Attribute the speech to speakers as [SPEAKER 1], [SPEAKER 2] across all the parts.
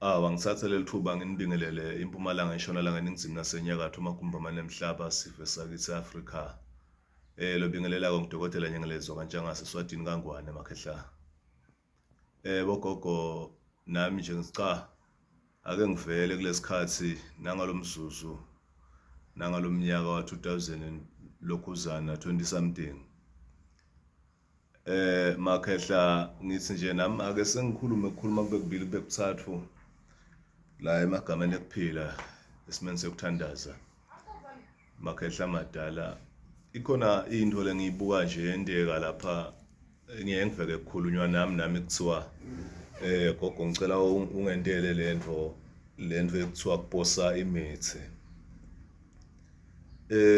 [SPEAKER 1] Angithatha leli thuba nginibingelele iMpumalanga, iNtshonalanga, eNingizimu naseNyakatho uMagundane Mhlaba sifo sakithi e-Afrika. Lo bingelela-ke ngudokotela Nyengelezwa kaNtshangase Eswatini kaNgwane Makhehla. Bogogo nami nje ake ngivele kulesikhathi nangalomzuzu nangalomnyaka wa-2000 lokhuzana 20 something. Makhehla ngithi nje nami ake sengikhuluma kube kubili kube kuthathu la emagameni ekuphila esimeni sekuthandaza. Makhehla madala ikhona into lengiyibuka nje yendeka lapha ngiye ngiveke kukhulunywa nami kuthiwa gogo ngicela ungendele lento ekuthiwa kuposa imithi.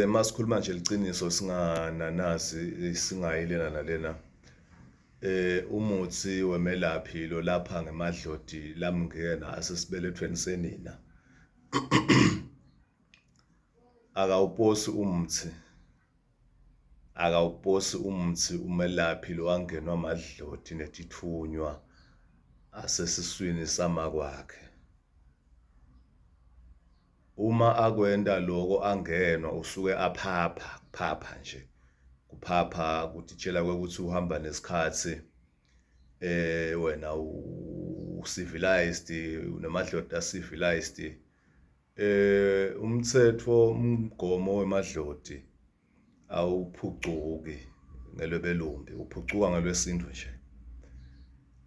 [SPEAKER 1] Masikhuluma nje liciniso singananazi singayilena nalena. Umuthi wemelaphi lo lapha ngemadloti lamngena asesibelethweni senina. Akawuposi umuthi umelaphi lo wangenwa amadloti netithunywa asesiswini sama kwakhe. Uma akwenda lokho angenwa usuke kuphapha nje. Kuphapha kutitshela ukuthi uhamba nesikhathi wena u-civilized unamadloti a-civilized. Umthetho umgomo wemadloti awuphucuki ngelwebelumbi, uphucuka ngelwesintu nje.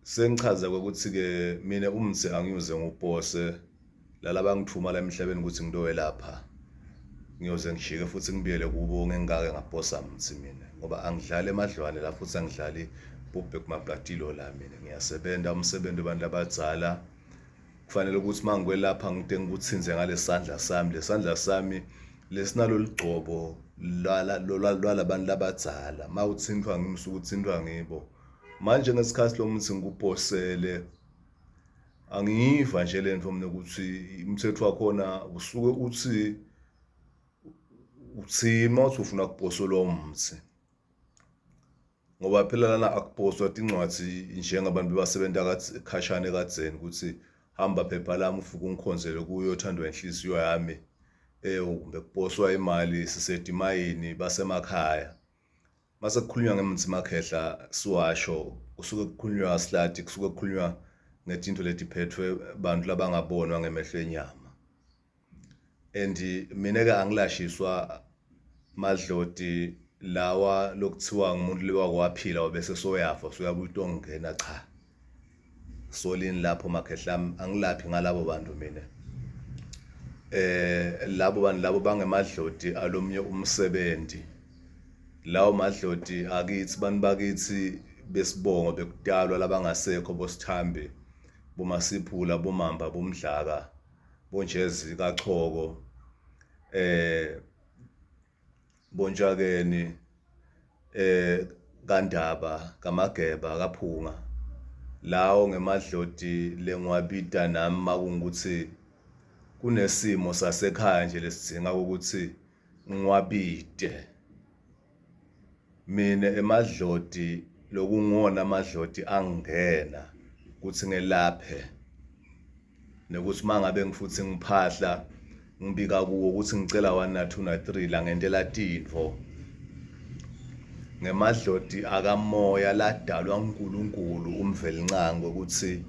[SPEAKER 1] Sengichaza ukuthi ke mina umuthi angiyuze ngupose lalaba ngithuma la emhlabeni ukuthi ngidowelapha. Ngiyoze ngishike futhi ngibiyele kubo ngengake ngaposa umuthi mina ngoba angidlali emadlwane la futhi angidlali bubhe kumabhatilo la mina. Ngiyasebenza umsebenzi wabantu abadzala. Kufanele ukuthi mangikwelapha ngide ngikuthinze ngalesandla sami. Lesandla sami lesinalo ligcobo lwalabantu labadzala. Mawuthintwa ngimi usuke uthintwa ngibo. Manje ngesikhathi lo muthi ngikuposele angiyiva nje lento mina ukuthi umthetho wakhona usuke uthi mawuthi ufuna kuposa lo muthi. Ngoba phela lana akuposwa incwadi njengabantu basebenta khashane kadzeni ukuthi hamba phepha lami ufike ungikhonzele kuyo othandwa inhliziyo yami. Kumbe kuposwa imali sisedimayini basemakhaya. Mase kukhulunywa ngemuthi Makhehla siwasho kusuke kukhulunywa asilati kusuke kukhulunywa ngezinto letiphethwe abantu labangabonwa ngemehlo enyama. And mina ke angilashiswa madloti lawa lokuthiwa ngumuntu lewakwaphila wabese soyafa soyabuya utongena cha. Solini lapho Makhehla angilaphi ngalabo bantu mina. Labo bantu labo bangemadloti alomnye umsebenzi. Lawo madloti akithi bantu bakithi besibongo bekudalwa labangasekho bosithambi boMasiphula boMamba boMdlaka boNjezi kaChoko boNtshakeni kaNdaba kaMageba kaPhunga. Lawo ngemadloti lengwabida nami makungukuthi kunesimo sasekhaya nje lesidinga ukuthi ngiwabide. Mina emadloti lokungona amadloti angena ukuthi ngelaphe nokuthi mangabe ngifuthi ngiphahla ngibika kuwo ukuthi ngicela 1 na 2 na 3 la ngentela tinvo. Ngemadloti akamoya ladalwa uNkulunkulu umvelincango ukuthi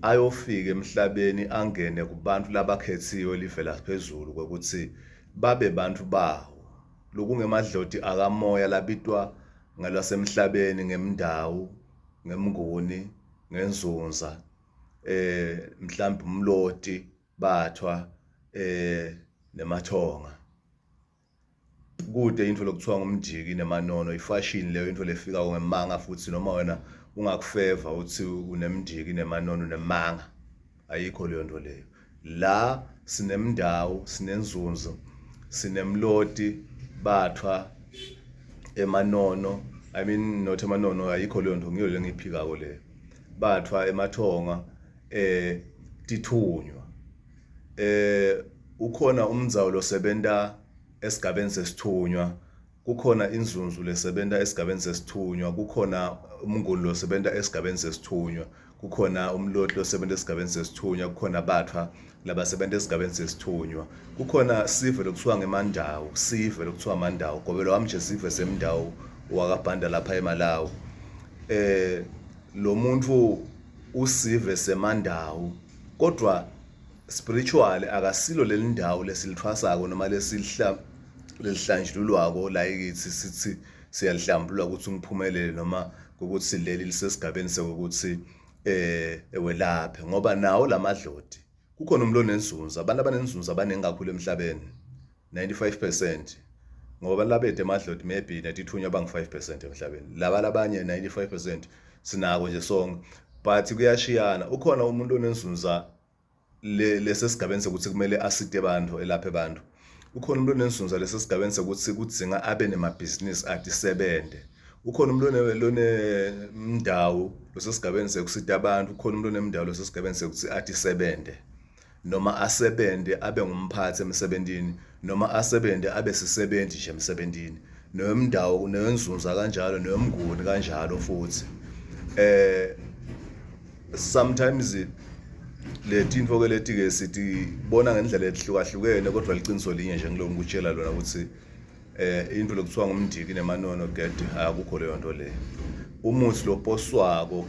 [SPEAKER 1] ayofika emhlabeni angene kubantu labakhethiwe livela phezulu ukuthi babe bantu bawo. Lokungemadloti akamoya labitwa ngalasemhlabeni ngemndawu ngemnguni ngenzunza mhlawumbe umloti bathwa nemathonga. Kude into lokuthiwa ngumjiki nemanono ifashion leyo into lefika ngemanga futhi noma wena ungakufeva uthi unemjiki nemanono nemanga ayikho leyo nto leyo. La sinemndawo sinenzunzo sinemloti bathwa emanono not emanono ayikho leyo nto ngiyo lengiyiphikako leyo. Bathwa emathonga tithunywa. Ukhona umdzawo losebenta esigabeni sesithunywa, kukhona inzunzu lesebenta esigabeni sesithunywa, kukhona umnguni losebenta esigabeni sesithunywa, kukhona umlotli osebenza esigabeni sesithunywa, kukhona abathwa labasebenza esigabeni sesithunywa, kukhona sive lokuthiwa ngeMandawu, sive lokuthiwa Mandawu, Gobelo wami nje sive semndawu wakabhanda lapha eMalawi. Lo muntu usive semandawu, kodwa spiritual akasilo leli ndawo lesilithwasako noma lelihlanjululwako la yikithi sithi siyalihlambulula ukuthi ngiphumelele noma ukuthi leli lisesigabeni sokuthi welaphe, ngoba nawo lamadlodi kukhona umlo nenzunza. Abantu abanenzunza abaningi kakhulu emhlabeni, 95%, ngoba labethe emadlodi maybe netithunywa bang 5% emhlabeni. Laba labanye 95% sinako nje sonke, but kuyashiyana. Ukhona umuntu onenzunza lesesigabeni sokuthi kumele asite abantu, elaphe abantu. Ukhona umuntu onenzunza lesesigabeni sokuthi kudzinga abe nemabhizinisi atisebente. Ukhona umuntu onemndawo losesigabeni sekusita abantu. Ukhona umuntu onemndawo losesigabeni sekuthi atisebente, noma asebente abe ngumphathi emsebentini, noma asebente abe sisebenzi nje emsebentini. Nomndawo nenzunza kanjalo, nomnguni kanjalo futhi. Sometimes letinto ke leti-ke sithi bona ngendlela ehlukahlukene, kodwa liqiniso linye nje ngiloko ngikutshela lona ukuthi into lokuthiwa ngumndiki nemanono get akukho leyo nto leyo. Umuthi loposwako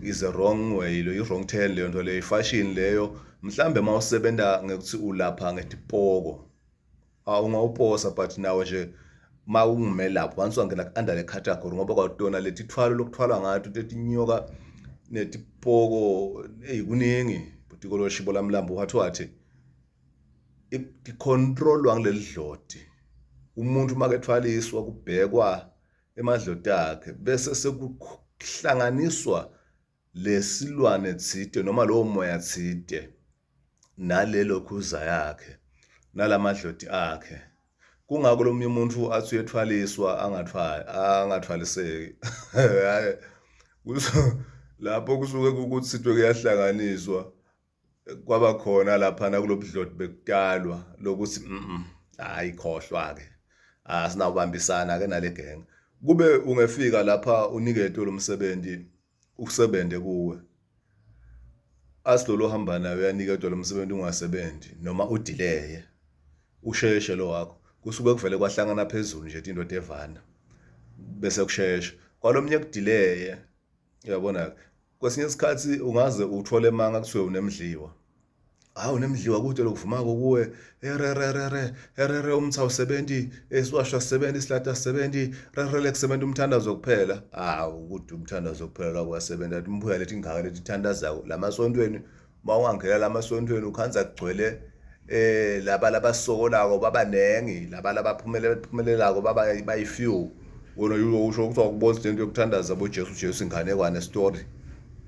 [SPEAKER 1] is a wrong way, i-wrong turn leyo nto leyo, ifashion leyo. Mhlambe mawusebenta ngekuthi ulapha ngetipoko ungawuposa, but nawe nje mawungumelaphi once wangena under le category, ngoba kwatona letithwalo lokuthwala ngathi tetinyoka netipoko kuningi butikolo shibo lamlambo wathi icontrolwa ngileli dloti. Umuntu makethwaliswa kubhekwa emadloti akhe bese sekuhlanganiswa lesilwane tsite noma lowo moya tsite nalelo khuza yakhe nalamadloti akhe. Kungako lo munye umuntu athi uyethwaliswa angathwaliseki. Lapho kusuke ukuthi sitwe kuyahlanganiswa kwaba khona lapha na kulobudloti bekutalwa lokuthi hayi khohlwa ke asinawubambisana ke nale gang. Kube ungefika lapha uniketwe lo msebenzi ukusebende kuwe, asilolo hamba nayo uyaniketwa lo msebenzi ungasebenzi noma udelay usheshe lo wakho, kusuke kuvele kwahlangana phezulu nje into evana bese kushesha kwalomnye kudelay. Uyabona, kwesinye isikhathi ungaze uthole manga kuthiwe unemdliwa. Unemdliwa kude lokuvumako kuwe, erere umtha usebenzi, esiwasha sebenzi, isilata sebenzi, rere kusebenza umthandazo kuphela. Ukuthi umthandazo kuphela kwasebenza imbuya lethi ingaka lethi thandazayo lamasontweni. Mawungangena lamasontweni ukhanza kugcwele laba labasokolako babanengi, laba labaphumelelako baba bayi-few. Wona usho ukuthi akubona into yokuthandaza boJesu inganekwane story.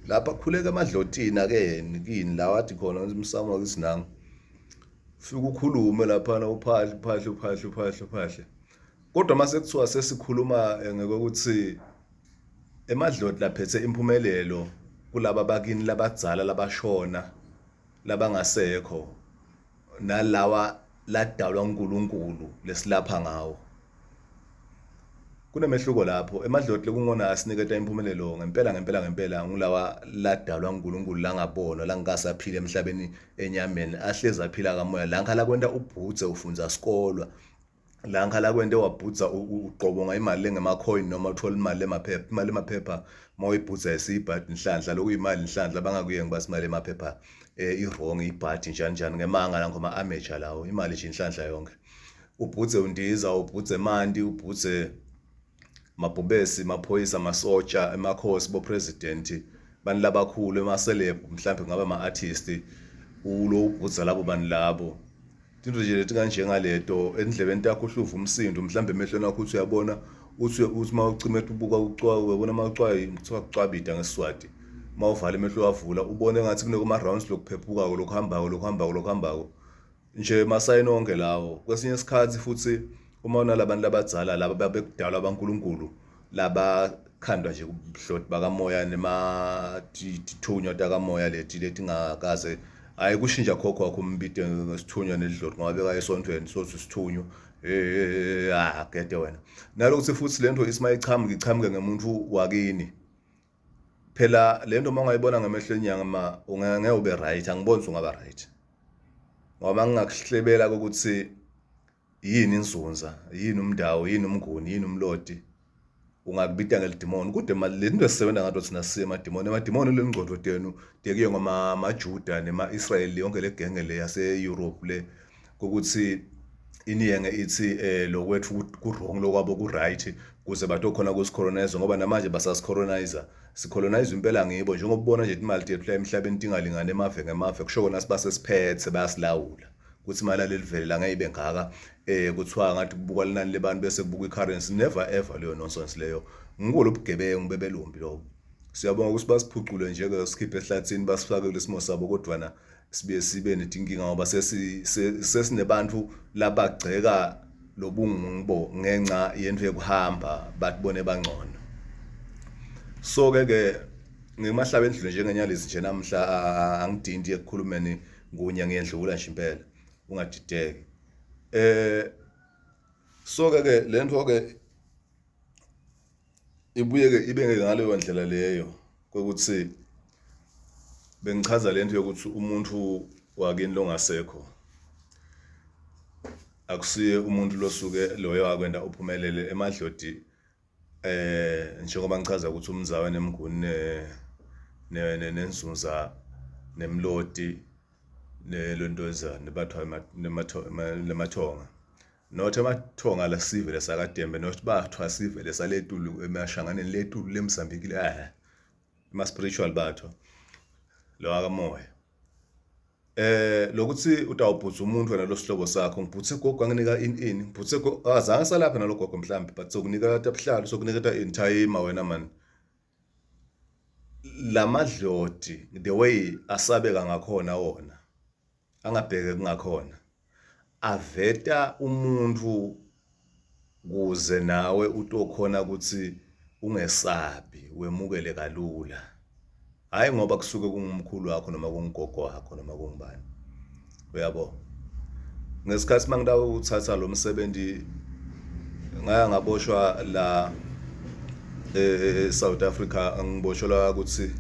[SPEAKER 1] Lapha kukhuleka emadlotina ke kini la wathi khona umsamo wakisinanga. Fika ukhulume lapha na uphahle. Kodwa mase kuthiwa sesikhuluma ngokuthi emadloti laphethe impumelelo kulaba bakini labadzala labashona labangasekho nalawa ladalwa uNkulunkulu lesilapha ngawo. Kunemehluko lapho. Emadloti lekungona asiniketa impumelelo ngempela ngulawa ladalwa uNkulunkulu langabona langasaphila emhlabeni enyameni, ahlezi aphila kamoya. Lankhala kwenta ubhutse ufunza sikolwa, lankhala kwente wabhutsa uqobonga imali lengemacoin noma uthola imali emaphepha mawuyibhutsa isibhadi inhlanhla lokuyimali inhlanhla bangakuye ngibathi imali emaphepha i-wrong ibhadi njani ngemanga la ngoma amateur lawo imali nje inhlanhla yonke. Ubhutse undiza, ubhutse mandi, ubhutse mabhubesi, maphoyisa, masotsha, emakhosi, bo-president, bani labakhulu, ema-celeb, mhlambe ngaba ama-artist, ulo ubhutsa labo bani labo. Into nje lethi kanje ngaleto endlebeni yakho uhluva umsindo, mhlambe emehlweni akho uthi uyabona uthi mawucimeta ubuka ucwayi, uyabona mawucwayi kuthiwa kucwabida ngeSiswati. Mawuvala emehlo wavula ubone ngathi kunekuma rounds lokuphephuka lokuhambako nje masayini onke lawo. Kwesinye isikhathi futhi uma unalabantu labadzala laba babekudala baNkulunkulu laba khandwa nje kubuhloti bakamoya nematithunywa takamoya leti ngakaze hayi kushintsha khokho wakho umbide ngesithunywa nedloti ngoba beka esontweni sothi isithunywa gede wena. Nalokuthi futhi lento isimayichamuke ngemuntu wakini phela lento mangayibona ngamehlo enyama ungeke ube right, angiboni ungaba right. Ngoba ngingakuhlebela ukuthi yini inzunza, yini umndawo, yini umnguni, yini umloti, ungakubita ngelidimoni. Kude mali lento esisebenza ngathi thina sisemadimoni, emadimoni lengcondo tenu tekuye ngamaJuda nema-Israyeli yonke le genge le yase-Europe le ukuthi iniyenge ithi lokwethu ku-wrong lokwabo ku-right kuze batokhona kusicolonize ngoba namanje basasicolonizer. Sicolonize impela ngibo njengoba ubona nje imali tethu la emhlabeni tingalingane emave ngemave kusho kona sibasesiphethe bayasilawula kuthi imali leli vele la ngayibe ngaka kuthiwa ngathi kubuka linani lebantu bese kubuka i-currency. Never ever leyo nonsense leyo. Ngikulo bugebengu bebelumbi lobo. Siyabonga ukuthi basiphucule nje ke sikhiphe ehlathini basifake kulesimo sabo kodwa sibe netinkinga ngoba sesinebantu labagceka lobungubo ngenxa yento yokuhamba batibone bangcono. So ke ngemahlaba endlule njengenyalezi nje namhla angidindi ekukhulumeni kunye ngiyendlula nje impela ungadideki. So ke lento ke ibuye ke ibe ngaleyo ndlela leyo ukuthi bengichaza lento yokuthi umuntu wakini longasekho akusiye umuntu losuke loyo wakwenda uphumelele emadlodi njengoba ngichaza ukuthi umzawa nemnguni nenzunza nemloti nelondozana bathwa nemathonga not emathonga la sive lesakadembe not bathwa sive lesaletulu emashanganeni letulu leMozambique ma spiritual bathwa lo akamoya. Lokuthi utawubhutha umuntu wena lo sihlobo sakho ngibhuthe gogo anginika ini ngibhuthe gogo azange salapha nalogogo mhlambi but sokunika tabuhlalo sokunika intime wena man. Lamadlodi the way asabeka ngakhona wona angabheke kungakhona aveta umuntu kuze nawe utokhona ukuthi ungesabi wemukele kalula. Hayi ngoba kusuke kungumkhulu wakho noma kungigogo wakho noma kungibani. Uyabo ngesikhathi mangidawo uthatha lo msebenzi ngaya ngaboshwa la South Africa angiboshelwa ukuthi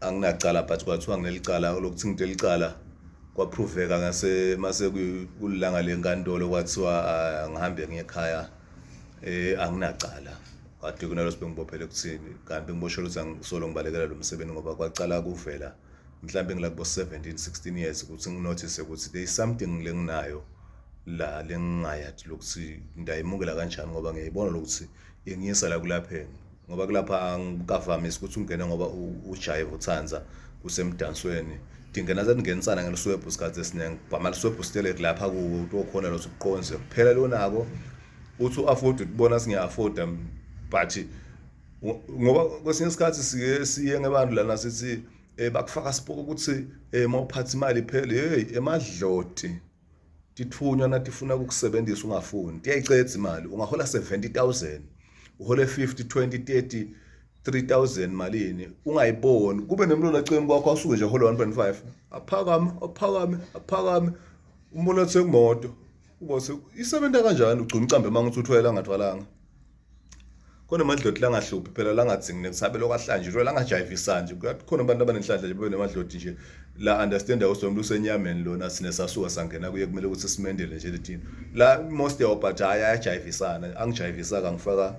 [SPEAKER 1] anginacala but kwathiwa nginelicala lokuthi ngidelicala kwaproveka ngase mase kulilanga lenkantolo kwathiwa ngihambe ngiyekhaya anginacala. Kade kunalo sibengibophelele kuthini kanti ngiboshelwe ukuthi angisolo ngibalekela lo msebenzi ngoba kwaqala kuvela mhlawumbe ngilabo 17 16 years ukuthi nginotice ukuthi there is something lenginayo la lengingayathi lokuthi ndayimukela kanjani ngoba ngiyibona lokuthi ingiyisa la kulapheni ngoba kulapha angikavamisi ukuthi ungene ngoba ujive uthanza kusemdansweni dingena zaningenisana ngeliswebhu isikhathi esiningi bamali swebhu stele lapha kutokhona lo siqonze kuphela lonako uthi afford ukubona singiya-afforda but ngoba kwesinye isikhathi siye ngebantu lana sithi bakufaka sipoko ukuthi mawuphatha imali phele hey emadloti tithunywa nathi funa ukukusebenzisa ungafuni tiyayicetha imali ungahola 70,000 uhole 50 20 30 malini ungayiboni kube nemlolo acemi kwakho asuke nje hola 1.5 aphakame umbona sekumoto ubose isebenza kanjani ugcina ucambe mangithi uthwela angathwalanga khona amadloti langahluphi phela langadzingi nekusabelo kwahlanjwe langajivisana nje kukhona abantu abanenhlanhla nje benemadloti nje la understand awusomlu senyameni lona sine sasuka sangena kuye kumele ukuthi simendele nje lethini la most yawubhaja ayajivisana angijivisaka ngifaka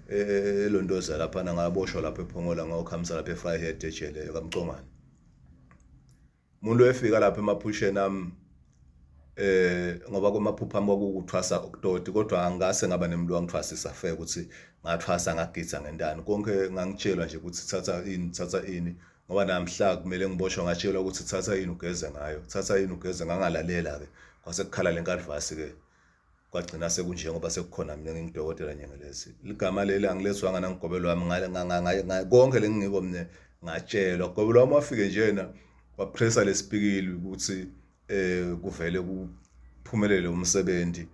[SPEAKER 1] elondoza lapha ngaboshwa lapha ePhongola ngawukhamisa lapha eFryhead ejele kaMcongwane umuntu efika lapha emaphusheni ami ngoba kwamaphupha ami kwakuthwasa okutoti kodwa angase ngaba nemlo angithwasisa fe ukuthi ngathwasa ngagitsa ngendani konke ngangitshelwa nje ukuthi thatha ini ngoba namhla kumele ngiboshwe ngatshelwa ukuthi thatha ini ugeze ngayo thatha ini ugeze ngangalalela ke kwase kukhala lenkadivasi ke kwagcina sekunje ngoba sekukhona mina ngingidokotela nyengelezi ligama leli angilethwanga nangigobelo wami ngale konke lengingiko mina ngatshelwa gobelo wami wafike njena wapressa lesipikili ukuthi kuvele kuphumelele umsebenzi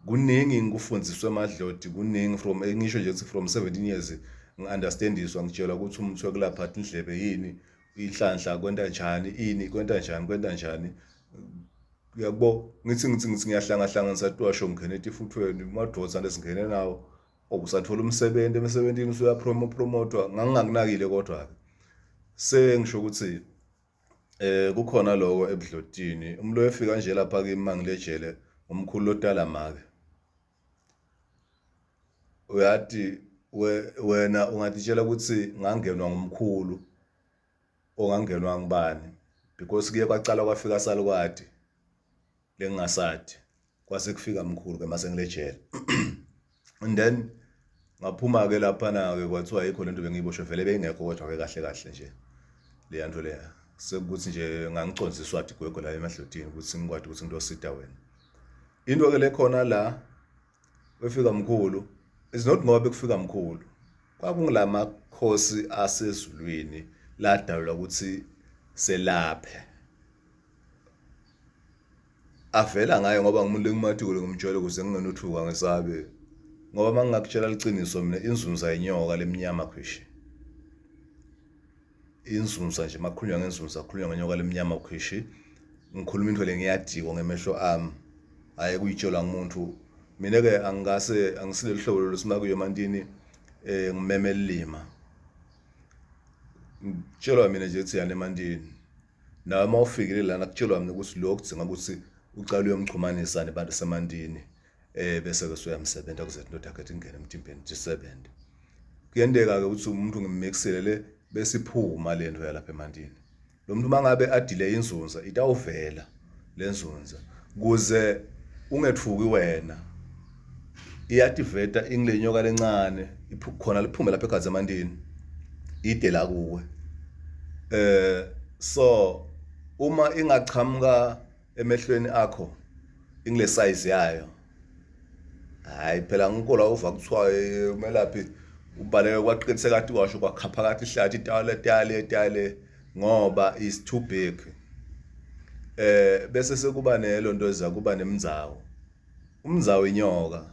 [SPEAKER 1] kuningi ngikufundiswe emadlodi kuningi from ngisho nje from 17 years ngiunderstandiswa ngitshelwa ukuthi umuntu wekulapha indlebe yini inhlanhla kwenta njani ini kwenta njani uyabo ngithi ngiyahlanga hlanganisa tuwasho ngene etifuthweni madodza lesingene nawo okusathola umsebenzi emsebenzini usuyapromotwa ngangingakunakile kodwa ke sengisho ukuthi kukhona lokho ebudlotini umlo efika nje lapha kimi mangilejele umkhulu lotalamake uyathi wena ungatitshela ukuthi ngangenwa ngumkhulu ongangenwa ngibani because kuye kwacala kwafika salukwadi lengingasathi kwase kufika mkhulu ke mase ngilejele and then ngaphuma ke lapha na ke kwathiwa ayikho lento bengiyiboshwe vele bengekho kodwa ke kahle kahle nje le yanto leya sekuthi nje ngangicondziswa igwego la emadlotini ukuthi ngikwadi ukuthi ngidosida wena into ke lekhona la wefika mkhulu is not ngoba bekufika mkhulu kwakungilama khosi asezulwini ladalwa ukuthi selaphe avela ngaye ngoba ngimuntu engimathikule ngimtshela ukuze ngingenothuka ngesabe ngoba mangakutshela liciniso mina inzunza inyoka lemnyama khwishi inzunza nje makhulunywa ngenzunza khulunywa ngenyoka lemnyama khwishi ngikhuluma into le ngiyadiko ngemehlo ami aye kuyitshelwa ngumuntu mina ke angisile lihlobo losima kuyo emantini ngimemela lima ngitshelwa mina nje ukuthi yana emantini nawe mawufikile lana kutshelwa mina ukuthi lokho kudzinga ukuthi ucala uyomchumanisa nabantu semantini bese ke soyamsebenta kuze indoda yakhe ingene emtimbeni disebenze kuyendeka ke ukuthi umuntu ngimixile le besiphuma lento yalapha emantini lo muntu mangabe adile inzunza itawuvela lenzunza kuze ungethuki wena iyativeta ingilenyoka lencane khona liphume lapha ekhaya emantini ide la kuwe so uma ingaqhamuka emehlweni akho ingile size yayo hayi phela ngikola uva kuthiwa umelaphi ubaleke kwaqiniseka kade kwasho kwakhapha kade ihlathi tale ngoba is too big bese sekuba nelonto eza kuba nemndzawo umndzawo inyoka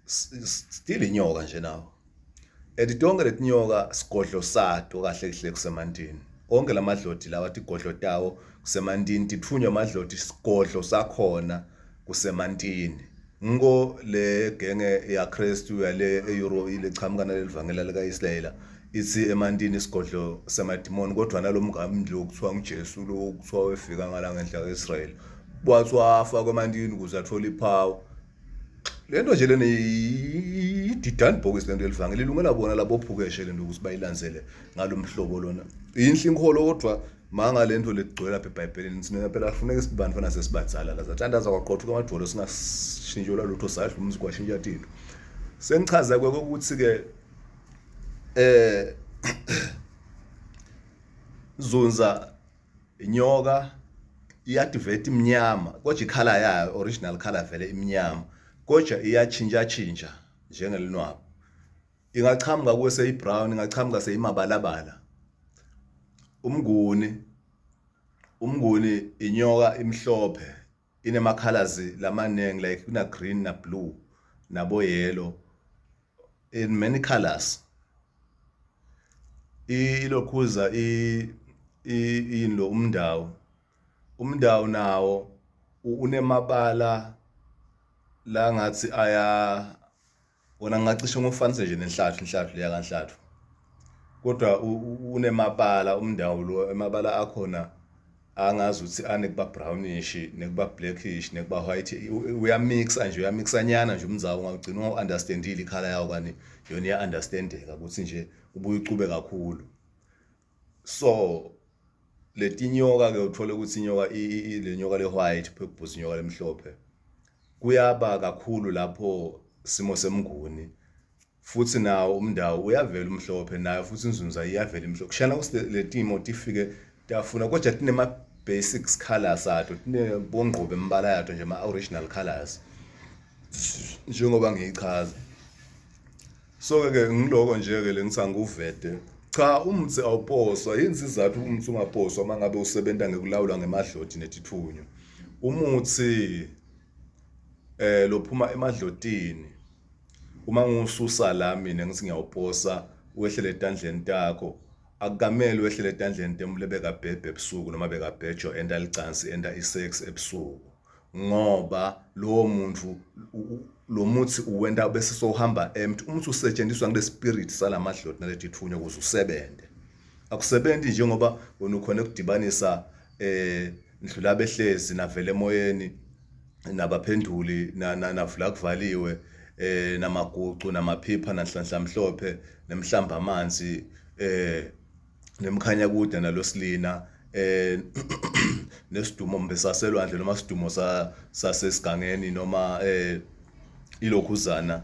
[SPEAKER 1] still inyoka nje nawo edidonke letinyoka sigodlo sato kahle kahle kusemantini onke lamadloti lawa tigodlo tawo kusemantini tithunywa amadloti sigodlo sakhona kusemantini ngo le genge ya Kristu yale eEurope ile chamuka lelivangela lika Israel ithi emantini isigodlo semadimoni kodwa nalomngamdlo kuthiwa nguJesu lo kuthiwa wefika ngala ngenhla kaIsrael bathi wafa kwemantini ukuze athole ipower lento nje lena ididan box lento elivangela ilungela bona labo phukeshe lento ukuthi bayilandzele ngalomhlobo lona inhle inkholo kodwa manga lento legcwele lapha eBhayibhelini sina phela kufuneka isibantu fana sesibadzala la zathandaza kwaqothuka amadolo singashintshola lutho sadla umzi kwashintsha tinto sengichaza kweke ukuthi ke zunza inyoka iyadivate imnyama kodwa ikhala yayo original color vele imnyama kodwa iyachinja njengelinwabo ingachamuka kwese ibrown ingachamuka seyimabalabala umnguni inyoka imhlophe inema colors lamanengi like kuna green na blue nabo yellow in many colors ilokhuza inlo umndawo nawo unemabala la ngathi aya wona ngingacishe ngofanise nje nenhlathu leya kanhlathu kodwa unemabala umndawo lo emabala akhona angazi ukuthi anekuba brownish nekuba blackish nekuba white uyamixanyana nje umndzawo ungagcina ungaunderstandile ikhala yawo kani yona iya understandeka ukuthi nje ubuye ucube kakhulu so letinyoka ke uthola ukuthi inyoka lenyoka le white purple inyoka lemhlophe kuyaba kakhulu lapho simo semnguni futhi nawo umndawo uyavela umhlophe nayo futhi inzunza iyavela imhlophe kushana ukuthi letimo tifike tafuna kodwa tinema basics colors ato tine bongqobe embala yato nje ama original colors njengoba ngiyichaza so ke ngiloko nje ke lengisanga uvede cha umtsi awuposwa yinzizathu umtsi ungaposwa mangabe usebenta ngekulawula ngemadloti netithunyo umuthi lophuma emadlotini uma ngususa la mina ngithi ngiyawuposa wehlele etandleni takho akukamele wehlele etandleni temule bekabhebhe ebusuku noma bekabhejo enda licansi enda isex ebusuku ngoba lo muthi uwenda bese sohamba empty. Umuthi usetshenziswa ngale spirit salamadlozi nalethithunya ukuze usebenze. Akusebenzi njengoba wena ukhona ukudibanisa ndlula behlezi navele emoyeni nabaphenduli navula kuvaliwe namagucu namaphipha nanhlanhla mhlophe nemhlamba amanzi nemkhanya kude nalosilina nesidumo mbesaselwandle noma sidumo sasesigangeni noma ilokhuzana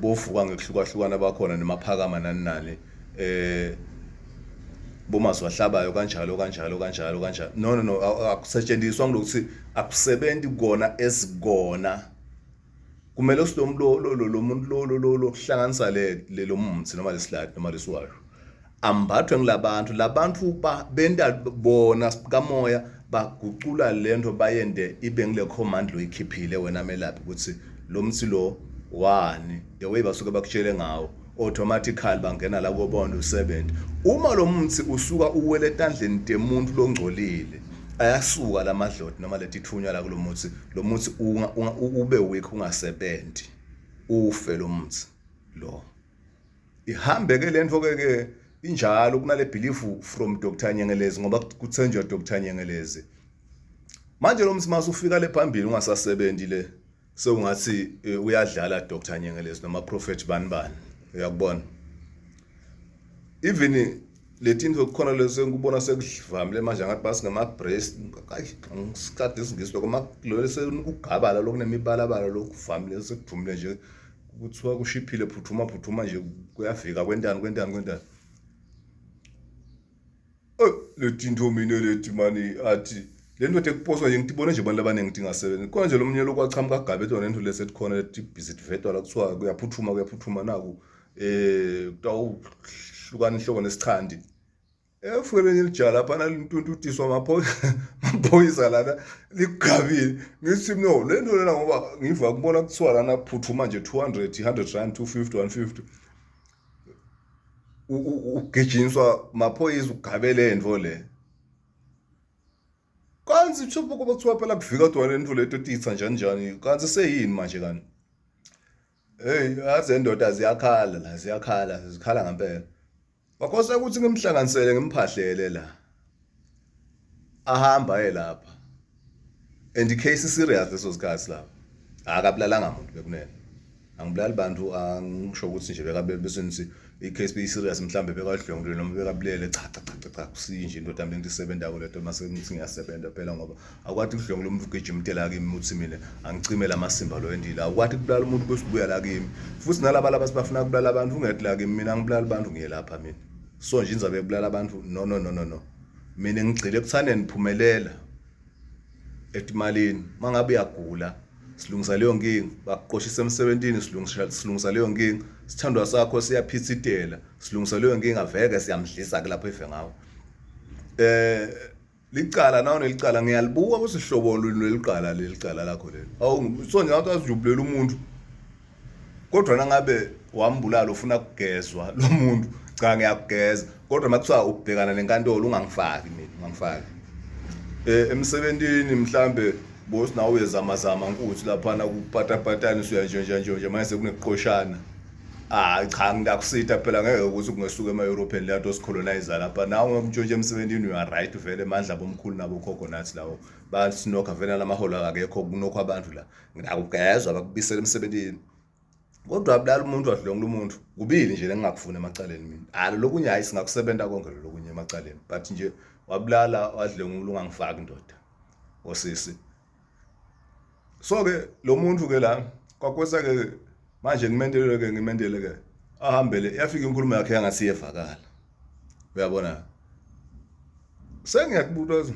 [SPEAKER 1] bovuka ngekuhlukahlukana bakhona nemaphakama nani bomazwahlabayo kanjalo no akusetshenziswa ngokuthi akusebenzi kona esigona. Kumele lo muntu lo kuhlanganisa lo muthi noma lesiladi noma lesiwasho ambathwe labantu benda bona kamoya bagucula lento bayende ibe ngile command lo ikhiphile wena melaphi ukuthi lo mthi lo wani the way basuke bakutshele ngawo automatically bangena la kubona u7. Uma lo mthi usuka uwele etandleni temuntu longcolile ayasuka lamadloti noma letithunya la kulo muthi lo muthi ube weak ungasebenzi ufe lo muthi lo ihambe ke lento ke injalo kunale belief from Dr Nyengelezi ngoba kuthenjwa Dr Nyengelezi. Manje lo mthi masufika le phambili ungasasebenzi le seungathi uyadlala Dr Nyengelezi noma prophet banibani uyakubona. Even letinto kukhona lese ngubona sekuvamile manje ngathi basingama breast ngisikade singiswa kuma lo sekugabala lokunemibala lokuvamile sekujumile nje kuthiwa kushiphile phuthuma nje kuyafika kwentani letinto mina lethi mani athi lento tekuposwa nje ngitibone nje abantu abaningi tingasebenzi konje lo mnye lokwachamuka kagabetho nento lesethi khona lethi visit vetwa la kuthiwa kuyaphuthuma naku kutawuhlukana inhloko nesichandi efukeleni lijala lapha nalintuntutiswa maphoyisa lana ligabile ngithi no lento lena ngoba ngiva kubona kuthiwa lana phuthuma nje 200 100 rand 250 150 ugejinswa maphoyisa ugabele lento le kanzi tshupo kuba kuthiwa phela kufika twa lento leto titsa njani kanzi seyini manje kani yazi endoda ziyakhala ngempela. Bakhosa ukuthi ngimhlanganisele ngimphahlele la ahamba lapha and case serious leso sikhathi lapha akabulalanga umuntu bekunene angibulali bantu angisho ukuthi nje bekabe bese nithi icase be serious mhlambe bekadlongile noma bekabulele cha kusinje into tambe ngisebenza ko leto mase ngithi ngiyasebenza phela ngoba akwathi kudlongile umuntu ugijimtela kimi uthi mina angicimela amasimba lo endila akwathi kubulala umuntu bese buya la kimi futhi nalabala basibafuna kubulala abantu ungethi la kimi mina ngibulala abantu ngiye lapha mina so nje inzabe kubulala abantu no mina ngigcile ekuthane niphumelela etimalini mangabe uyagula silungisa leyo nkingi bakuqoshisa emsebenzini silungisa leyo nkingi sithandwa sakho siyaphithitela silungisa leyo nkingi aveke siyamdlisa ke lapho efe ngawo licala nawo nelicala ngiyalibuka kusihlobo leliqala lakho lelo awu so ngingathi azijubulela umuntu kodwa nangabe wambulala ufuna kugezwa lo muntu cha ngiyakugeza kodwa makuthiwa ubhekana nenkantolo ungangifaki emsebenzini mhlambe bosi nawe uyezamazama ukuthi lapha na kupatapatani usuya nje manje sekuneqoshana cha ngiyakusitha phela ngeke ukuthi kungesuka ema-European leyato sicolonizer lapha nawe ngomntshontshe emsebenzini you are right vele amandla bomkhulu nabo coconuts lawo basinokha vele lamaholo akekho kunokho abantu la ngiyakugezwa bakubisela emsebenzini kodwa abulala umuntu wadlonga umuntu kubili nje engingakufuna emacaleni mina lokunye hayi singakusebenza konke lokunye emacaleni but nje wabulala wadlonga ungangifaki indoda osisi. So ke lo muntu ke la kwakwesa ke manje ngimendele ke ahambele yafika inkulumo yakhe yangathi yevakala uyabona sengiyakubuza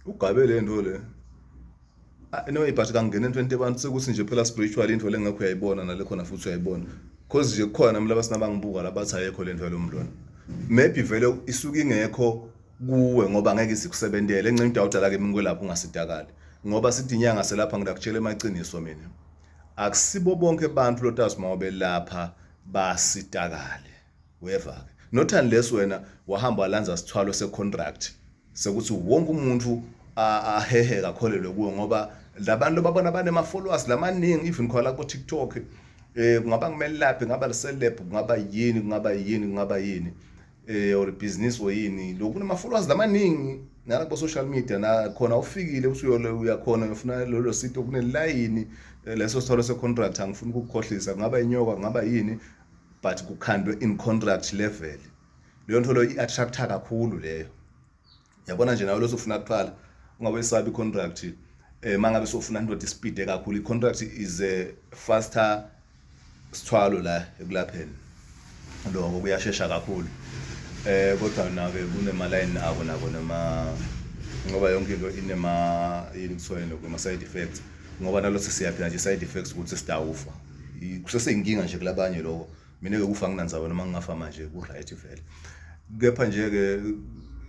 [SPEAKER 1] ugabele into le no ibhathi kangena into abantu sekuthi nje phela spiritual into le ngekho uyayibona nale khona futhi uyayibona cause nje khona mina labasinabangibuka labathi ayekho lento lo mntwana maybe vele isuka ingekho kuwe ngoba ngeke isikusebentele encinci doubt la ke mina kwelapha ungasitakali ngoba sithi inyanga selapha ngidakutshela emaqiniso mina akusibo bonke abantu lotazi mabe lapha basitakale weva not unless wena wahamba walanza sithwalo secontract sekuthi wonke umuntu ahehe kakholelwe kuwo ngoba labantu babona banema followers lamaningi even khona ku TikTok kungaba kumele laphi ngaba celeb kungaba yini or business oyini lokhu nema followers lamaningi nala ku social media na khona ufikile uyakhona ufuna lolo sito kunelayini leso sithole se contract angifuni ukukhohlisa kungaba inyoka kungaba yini but kukhandwe in contract level leyo nto lo i-attracta kakhulu leyo yabona nje nawe losufuna kuqala ungabe isabi contract mangabe sofuna into ispeed kakhulu i-contract is a faster sithwalo la ekulapheni lokho kuyashesha kakhulu kodwa nake kunema-line abo nabo ngoba yonke into inema yini kuthiwa kuma side effects ngoba nalo sesiyaphila nje side effects ukuthi sidawufa kuseseyinkinga nje kulabanye lokho mina ke kufa nginanzawo noma ngingafa manje ku right vele kepha nje ke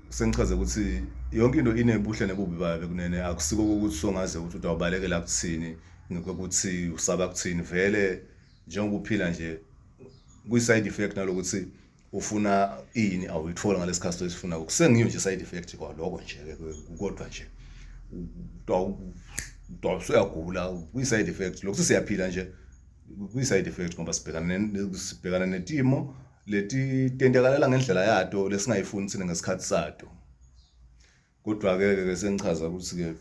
[SPEAKER 1] sengichaze ukuthi yonke into inebuhle nebubi bayo kunene akusiko ukuthi songaze ukuthi utawubalekela kuthini ngokuthi usaba kuthini vele njengoba uphila nje kuyi side effect nalokuthi ufuna ini awuyithola ngalesikhathi esifuna kusengiyo nje side effect kwaloko nje kodwa nje usuyagula kuyi side effect lokho siyaphila nje kuyi side effect ngoba sibhekana netimo leti tentekalela ngendlela yato lesingayifuni sine ngesikhathi sato kodwa ke sengichaza ukuthi ke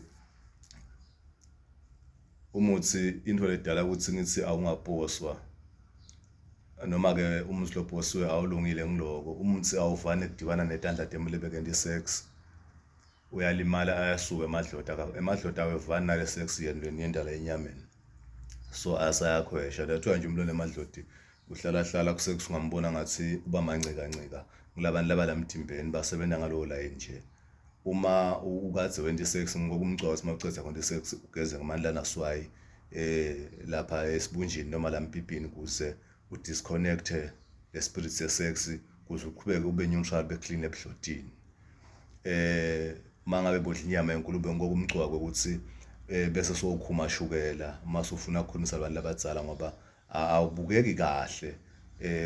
[SPEAKER 1] umuthi into ledala ukuthi ngithi awungaphoswa noma ke umuthi lophosiwe awulungile ngiloko umuthi awuvani ukudibana netandla temlebekende sex uyalimala ayasuka emadloda awevani nale sex yendala enyameni so asayakhwesha lethiwa nje umlwane emadlodi uhlala kusex ungambona ngathi uba mancika kulabantu labalamthimbeni basebenza ngalowo line nje uma ukade wenda sex ngokumgcoza mawuceda konke sex ugeze ngamandla naswayi lapha esibunjini noma lampipini kuze udisconnect the spirit sex kuze uqhubeke ube neutral be clean eblodini mangabe bodla inyama enkulu ngokumgcoka ukuthi bese sokhuma shukela mase ufuna ukukhonisa abantu abadzala ngoba awubukeki kahle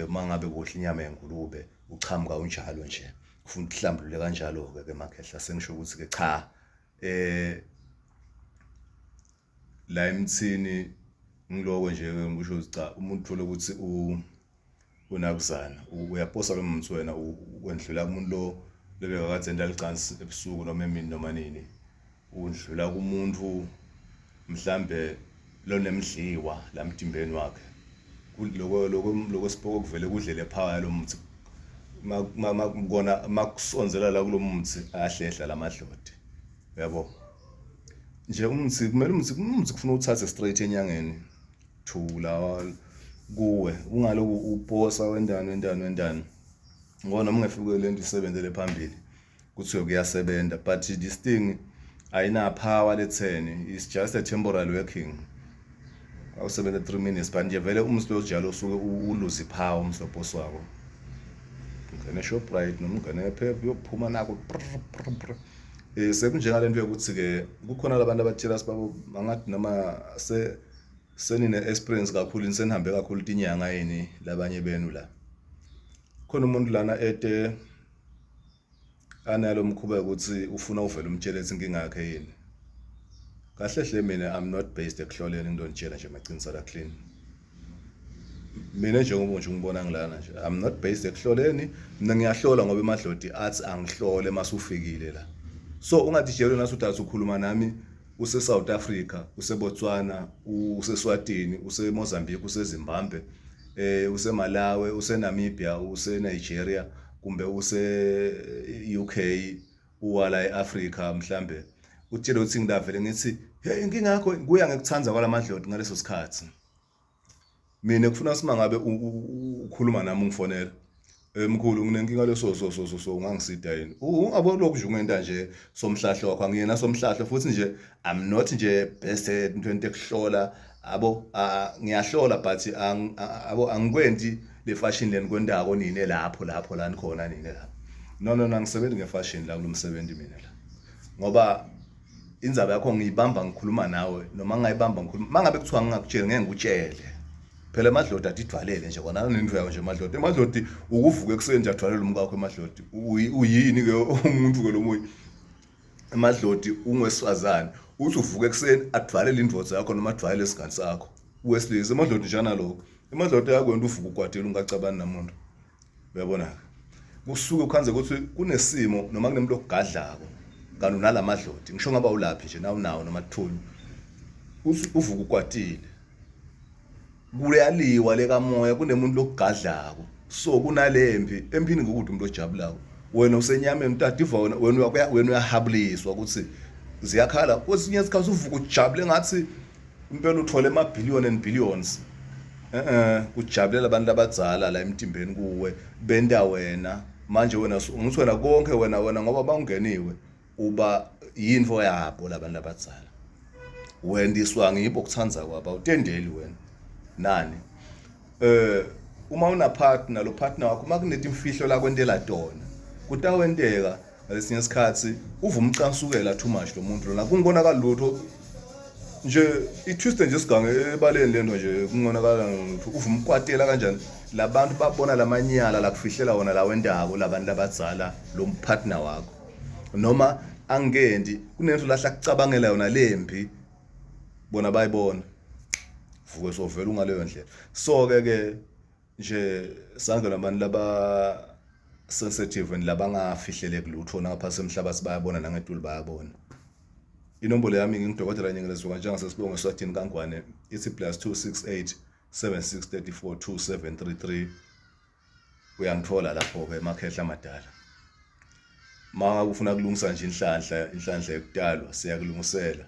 [SPEAKER 1] mangabe bodla inyama enkulube uchamuka unjalo nje ufuna ukuhlambulule kanjalo ke emakhehla sengisho ukuthi ke cha la emthini ngiloko nje ngisho cha umuntu uthola ukuthi unakuzana uyaposa lo muntu wena wendlula kumuntu lo lebeka kade ndalicansi ebusuku noma emini noma nini undlula kumuntu mhlambe lo nemdliwa lamdimbeni wakhe lokho sipoko kuvele kudlele power lo muntu makubona makusonzela la kulomuthi ayahlehla lamadlodi yabo nje umuthi kumele umuthi kufuna uthathe straight enyangeni thula kuwe ungaloku uposa wendano ngona ungefike lento isebenzele phambili kuthi kuyasebenza but this thing ayina power letheni is just a temporary working awusebenza 3 minutes but nje vele umuthi lo njalo usuke uluzi power umsoposi wako ngene Shoprite noma ngene Pep yophuma nako sekunjengalento yokuthi ke kukhona labantu abathela sibabo mangathi noma senine experience kakhulu nisenihambe kakhulu tinyanga yini labanye benu la khona umuntu lana ete analo mkhuba ukuthi ufuna uvela umtshele inkinga yakhe yini kahle hle mina I'm not based ekuhloleni ngidonitshela nje maqinisa la clean mina njengoba nje ngibona ngilana nje I'm not based ekuhloleni mina ngiyahlola ngoba emadlodi athi angihlole masufikile la so ungathi jelo nasuthi ukhuluma nami use South Africa use Botswana use Swatini use Mozambique use Zimbabwe use Malawi use Namibia use Nigeria kumbe use UK uwala eAfrica mhlambe utshela ukuthi ngidavele ngithi hey inkinga yakho kuya ngekuthanza kwalamadlodi ngaleso sikhathi mina kufuna simangabe ukhuluma nami ungifonela mkhulu nginenkinga leso ungangisida yini ungabo lokhu nje ungenda nje somhlahlo wakho angiyena somhlahlo futhi nje I'm not nje best into ekuhlola ngiyahlola but angikwendi le fashion leni kwendako nini lapho la nikhona nini la no angisebenzi ngefashion la kulomsebenzi mina la ngoba indzaba yakho ngiyibamba ngikhuluma nawe noma ngayibamba ngikhuluma mangabe kuthiwa ngingakutshela ngeke ngikutshele phela emadlodi adidwalele nje kona nento yakho nje emadlodi ukuvuka ekuseni nje adwalele umkakho emadlodi uyini ke umuntu ke lo moya emadloti ungwesifazane uthi uvuka ekseni advalele indvodza yakho noma advalele isigani sakho wesilisa emadloti njana lokho emadloti yakwenda uvuka ukwatile ungacabani namuntu uyabona kusuke ukhanze ukuthi kunesimo noma kunemuntu ogadlako kanti unalamadloti ngisho ngaba ulaphi nje nawo noma kuthulu uvuka ukwatile kuyaliwa lekamoya kunemuntu lokugadlako so kunalempi empini ngokuthi umuntu ojabulayo wena usenyameni utadiva wena uyahabliswa ukuthi ziyakhala kwesinye isikhathi uvuka ujabule ngathi impela uthole ama-billion and billions kujabulela abantu abadzala la emtimbeni kuwe benta wena manje wena ngithi wena konke wena ngoba bawungeniwe uba yinfo yabo labantu abadzala wendiswa ngibo kuthanza kwabo awutendeli wena nani uma una partner lo partner wakho makunethi imfihlo la kwentela tona kutawenteka ngalesinye isikhathi uva umcansukela too much lo muntu lona kungibonakala lutho nje itwiste nje sigange ebaleni lento nje kungonakala ukuthi uva umkwatela kanjani labantu babona lamanyala la kufihlela wona la wendako labantu labadzala lo partner wakho noma angendi kunento lahla kucabangela yona lempi bona bayibona vuke sovela ungaleyo ndlela so ke nje sange nabantu laba sensitive labangafihleleki lutho ngaphasi emhlaba sibayabona nangetulu bayabona inombolo yami ngingidokotela Nyengelezwe njengasesibongo Eswatini kaNgwane ithi +268 7634 2733 uyangithola lapho ke emakhehla amadala ma ufuna kulungisa nje inhlanhla yokutalwa siyakulungisela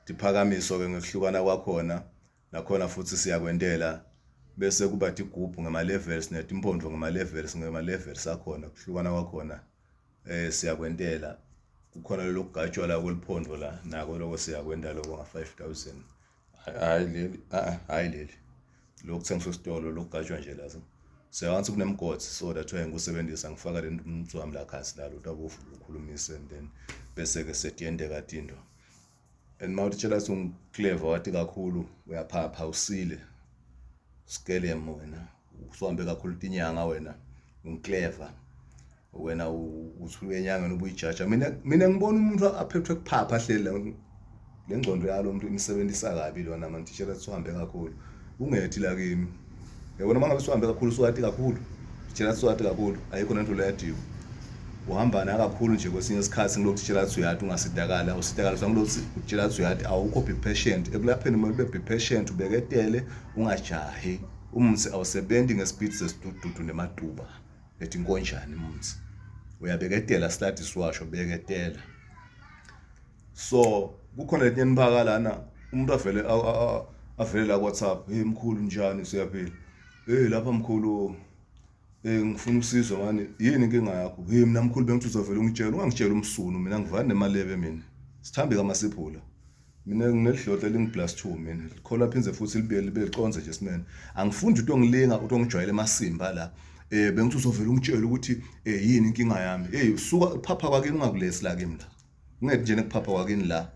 [SPEAKER 1] diphakamiso ke ngekuhlukana kwakhona nakhona futhi siyakwendela bese kuba digubhu ngema levels netimpondvo ngema levels akhona kuhlukana kwakhona siyakwendela kukhona lokugajwa la kweliphondo la nako lokho siyakwenda lokho nga 5000 hayi leli lokuthengiswa esitolo lokugajwa nje lazo siyawanthi kunemgodi so that way ngikusebenzisa ngifaka le muntu wami la khasi la lo tabofu ukukhulumise and then bese ke setiyendeka into and mawutshela clever wathi kakhulu uyaphapha usile scale wena usuhambe kakhulu tinyanga wena unclever wena uthule enyangeni ubuyijaja mina ngibona umuntu aphethwe kuphapha hlela lengcondo yalo umuntu imsebenzisa kabi lona manje tshela uhambe kakhulu ungethi la kimi yabona mangabe uhambe kakhulu usuwathi kakhulu tshela usuwathi kakhulu ayikho lento leyadiwe uhamba na kakhulu nje kwesinye isikhathi ngilokuthi tshela uyathi ungasidakala usidakala sangilokuthi utshela uyathi awukho be patient ekulapheni uma be patient ubeketele ungajahi umse awusebenzi ngespeed sesidududu nematuba lethi inkonjani umse uyabeketela status washo beketela so kukhona letinye nibaka lana umuntu avele la WhatsApp hey mkhulu njani siyaphila lapha mkhulu ngifuna usizo manje yini inkinga yakho mina mkhulu bengithi uzovela ungitshela ungangitshela umsunu mina ngivana nemalebe mina sithambe kamasiphula mina nginelihlohle lingi+2 mina likhola phinze futhi libe liconze nje simene angifundi utongilinga utongijwayela emasimba la bengithi uzovela ungitshela ukuthi yini inkinga yami suka phapha kwakini ungakulesi la kimi la ngeke nje nekuphapha kwakini la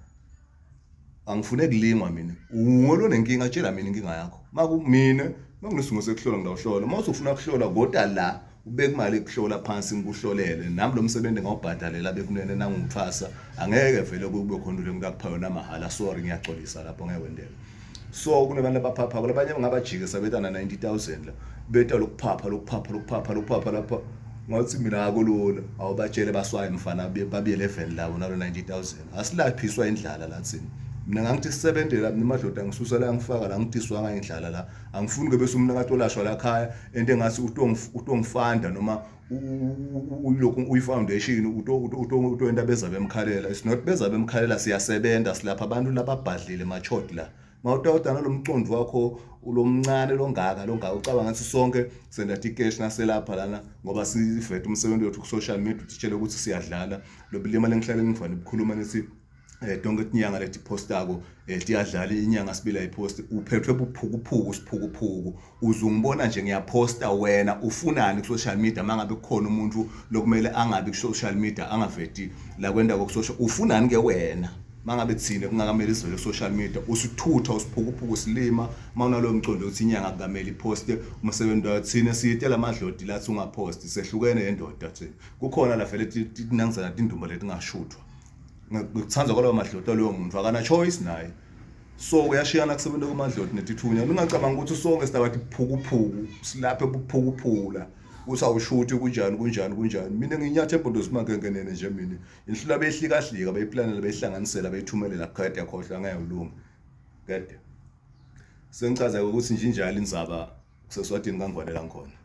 [SPEAKER 1] angifune kulingwa mina ungolo nenkinga tshela mina inkinga yakho mina manginesingo sekuhlola ngidawuhlola mase ufuna ukuhlola kodwa la ubeka imali ekuhlola phansi ngikuhlolele nami lo msebenzi ngawubhadalela bekunene nangithwasa angeke vele kube khona into engakupha yona mahala sorry ngiyaxolisa lapho ngekwendela so kunabantu abaphapha kulabanye ngabajikisa betana 90000 la beta lokuphapha lapha ngathi mina akulula awubatshele baswaye mfana babe level lawo nalo 90000 asilaphiswa indlala lathini mina ngangithi sisebenzela nemadloda ngisusa la ngifaka la ngidiswa ngayindlala la angifuni ke bese umuntu akatolashwa la khaya into engathi utongifanda noma ulokhu uyifoundation utoenta beza bemkhalela it's not beza bemkhalela siyasebenza silapha abantu lababhadlile machod la mawutawudana lo mcondo wakho ulomncane longaka ucabanga ngathi sonke senda cash naselapha lana ngoba sifethe umsebenzi wethu ku social media utshele ukuthi siyadlala lo bilima lengihlale ngivana ukukhuluma nethi donke tinyanga leti postako tiyadlala inyanga sibila ipost uphethwe buphukuphuku uzungibona nje ngiyaposta wena ufunani ku social media mangabe kukhona umuntu lokumele angabi ku social media angaveti la kwenda ku social ufunani ke wena mangabe thina kungakameli sivele social media usithutha usiphukuphuku usilima mawunalowo mcondo ukuthi inyanga kukameli iposte umsebenzi wathina siyitela amadlodi lathi ungaposti sehlukene yendoda thina kukhona la vele tinangizana tindumba letingashuthwa ngikuthanza kwalawo madlodi aloyo muntu akana choice naye so kuyashiyana kusebenza kumadlodi netithunya ningacabanga ukuthi sonke sidabathi phukuphuku silaphe ubuphukuphula uthi awushuthi kunjani mina nginyathe empondo simangengenene nje mina inhlula behlikahlika beyiplanela beyihlanganisela beyithumelela kade yakhohlwa ngayolunga kade sengichaza ukuthi nje injalo indzaba kuseswadini kangwanela ngkhona.